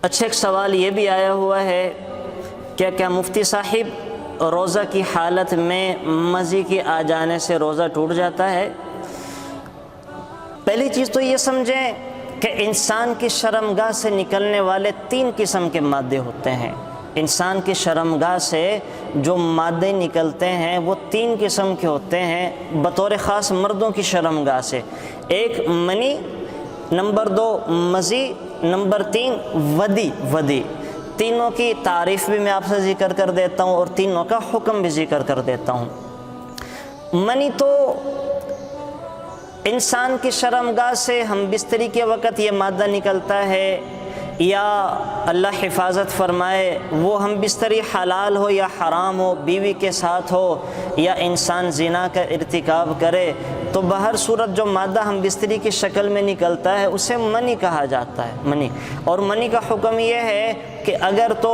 اچھا، ایک سوال یہ بھی آیا ہوا ہے کہ کیا مفتی صاحب روزہ کی حالت میں مزی کے آ جانے سے روزہ ٹوٹ جاتا ہے؟ پہلی چیز تو یہ سمجھیں کہ انسان کی شرمگاہ سے نکلنے والے 3 قسم کے مادے ہوتے ہیں۔ انسان کی شرمگاہ سے جو مادے نکلتے ہیں وہ 3 قسم کے ہوتے ہیں، بطور خاص مردوں کی شرمگاہ سے۔ ایک منی، نمبر 2 مزی، نمبر 3 ودی۔ تینوں کی تعریف بھی میں آپ سے ذکر کر دیتا ہوں اور تینوں کا حکم بھی ذکر کر دیتا ہوں۔ منی تو انسان کی شرمگاہ سے ہم بستری کے وقت یہ مادہ نکلتا ہے، یا اللہ حفاظت فرمائے وہ ہم بستری حلال ہو یا حرام ہو، بیوی کے ساتھ ہو یا انسان زنا کا ارتکاب کرے، تو بہر صورت جو مادہ ہم بستری کی شکل میں نکلتا ہے اسے منی کہا جاتا ہے، منی۔ اور منی کا حکم یہ ہے کہ اگر تو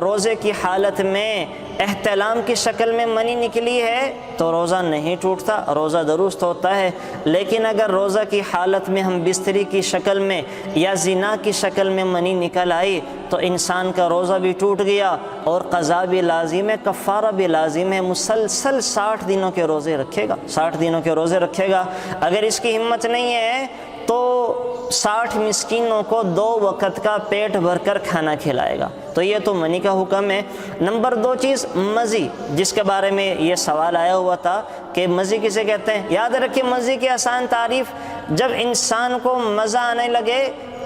روزے کی حالت میں احتلام کی شکل میں منی نکلی ہے تو روزہ نہیں ٹوٹتا، روزہ درست ہوتا ہے۔ لیکن اگر روزہ کی حالت میں ہم بستری کی شکل میں یا زنا کی شکل میں منی نکل آئی تو انسان کا روزہ بھی ٹوٹ گیا اور قضا بھی لازم ہے، کفارہ بھی لازم ہے، مسلسل 60 دنوں کے روزے رکھے گا، 60 دنوں کے روزے رکھے گا۔ اگر اس کی ہمت نہیں ہے تو 60 مسکینوں کو 2 وقت کا پیٹ بھر کر کھانا کھلائے گا۔ تو یہ تو منی کا حکم ہے۔ نمبر 2 چیز مزی، جس کے بارے میں یہ سوال آیا ہوا تھا کہ مزی کسے کہتے ہیں۔ یاد رکھیں مزی کی آسان تعریف، جب انسان کو مزہ آنے لگے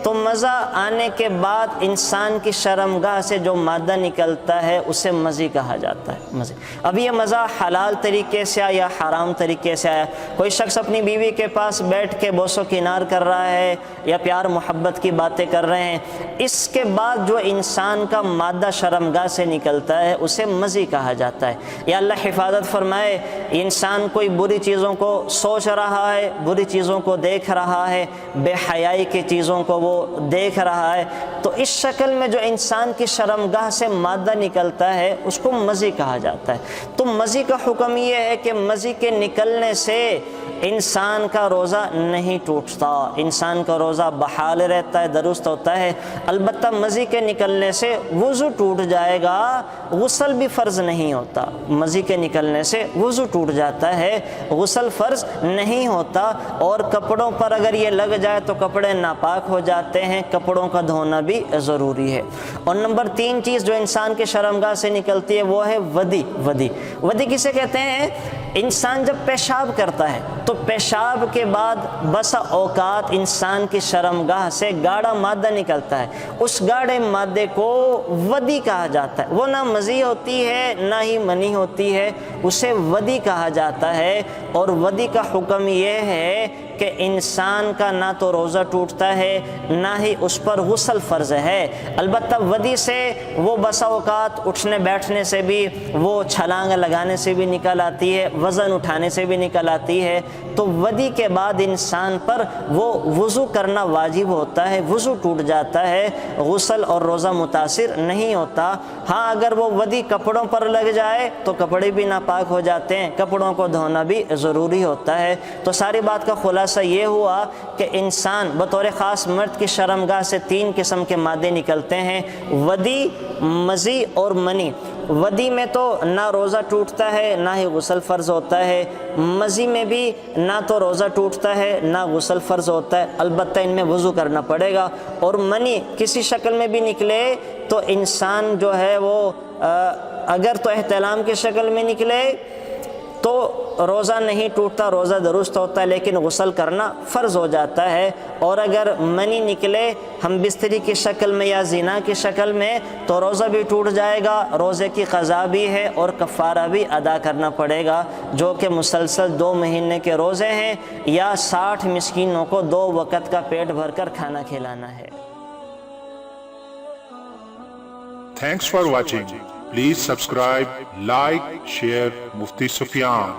تو مزہ آنے کے بعد انسان کی شرمگاہ سے جو مادہ نکلتا ہے اسے مزی کہا جاتا ہے، مزی۔ اب یہ مزہ حلال طریقے سے آیا یا حرام طریقے سے آیا؟ کوئی شخص اپنی بیوی کے پاس بیٹھ کے بوس و کنار کر رہا ہے یا پیار محبت کی باتیں کر رہے ہیں، اس کے بعد جو انسان کا مادہ شرمگاہ سے نکلتا ہے اسے مزی کہا جاتا ہے۔ یا اللہ حفاظت فرمائے انسان کوئی بری چیزوں کو سوچ رہا ہے، بری چیزوں کو دیکھ رہا ہے، بے حیائی کی چیزوں کو وہ دیکھ رہا ہے، تو اس شکل میں جو انسان کی شرمگاہ سے مادہ نکلتا ہے اس کو مزی کہا جاتا ہے۔ تو مزی کا حکم یہ ہے کہ مزی کے نکلنے سے انسان کا روزہ نہیں ٹوٹتا، انسان کا روزہ بحال رہتا ہے، درست ہوتا ہے۔ البتہ مزی کے نکلنے سے وضو ٹوٹ جائے گا، غسل بھی فرض نہیں ہوتا۔ مزی کے نکلنے سے وضو ٹوٹ جاتا ہے، غسل فرض نہیں ہوتا، اور کپڑوں پر اگر یہ لگ جائے تو کپڑے ناپاک ہو جاتے ہیں، کپڑوں کا دھونا بھی ضروری ہے۔ اور نمبر 3 چیز جو انسان کے شرمگاہ سے نکلتی ہے وہ ہے ودی کسے کہتے ہیں؟ انسان جب پیشاب کرتا ہے تو پیشاب کے بعد بسا اوقات انسان کی شرمگاہ سے گاڑھا مادہ نکلتا ہے، اس گاڑھے مادے کو ودی کہا جاتا ہے۔ وہ نہ مزی ہوتی ہے نہ ہی منی ہوتی ہے، اسے ودی کہا جاتا ہے۔ اور ودی کا حکم یہ ہے کہ انسان کا نہ تو روزہ ٹوٹتا ہے نہ ہی اس پر غسل فرض ہے۔ البتہ ودی سے وہ بسا اوقات اٹھنے بیٹھنے سے بھی، وہ چھلانگ لگانے سے بھی نکل آتی ہے، وزن اٹھانے سے بھی نکل آتی ہے۔ تو ودی کے بعد انسان پر وہ وضو کرنا واجب ہوتا ہے، وضو ٹوٹ جاتا ہے، غسل اور روزہ متاثر نہیں ہوتا۔ ہاں اگر وہ ودی کپڑوں پر لگ جائے تو کپڑے بھی ناپاک ہو جاتے ہیں، کپڑوں کو دھونا بھی ضروری ہوتا ہے۔ تو ساری بات کا خلاصہ یہ ہوا کہ انسان بطور خاص مرد کی شرمگاہ سے 3 قسم کے مادے نکلتے ہیں، ودی، مزی اور منی۔ ودی میں تو نہ روزہ ٹوٹتا ہے نہ ہی غسل فرض ہوتا ہے، مزی میں بھی نہ تو روزہ ٹوٹتا ہے نہ غسل فرض ہوتا ہے، البتہ ان میں وضو کرنا پڑے گا۔ اور منی کسی شکل میں بھی نکلے تو انسان جو ہے وہ اگر تو احتلام کی شکل میں نکلے تو روزہ نہیں ٹوٹتا، روزہ درست ہوتا ہے، لیکن غسل کرنا فرض ہو جاتا ہے۔ اور اگر منی نکلے ہم بستری کی شکل میں یا زنا کی شکل میں تو روزہ بھی ٹوٹ جائے گا، روزے کی قضا بھی ہے اور کفارہ بھی ادا کرنا پڑے گا، جو کہ مسلسل 2 مہینے کے روزے ہیں یا 60 مسکینوں کو 2 وقت کا پیٹ بھر کر کھانا کھلانا ہے۔ Thanks for watching. Please subscribe, like, share Mufti Sufyan.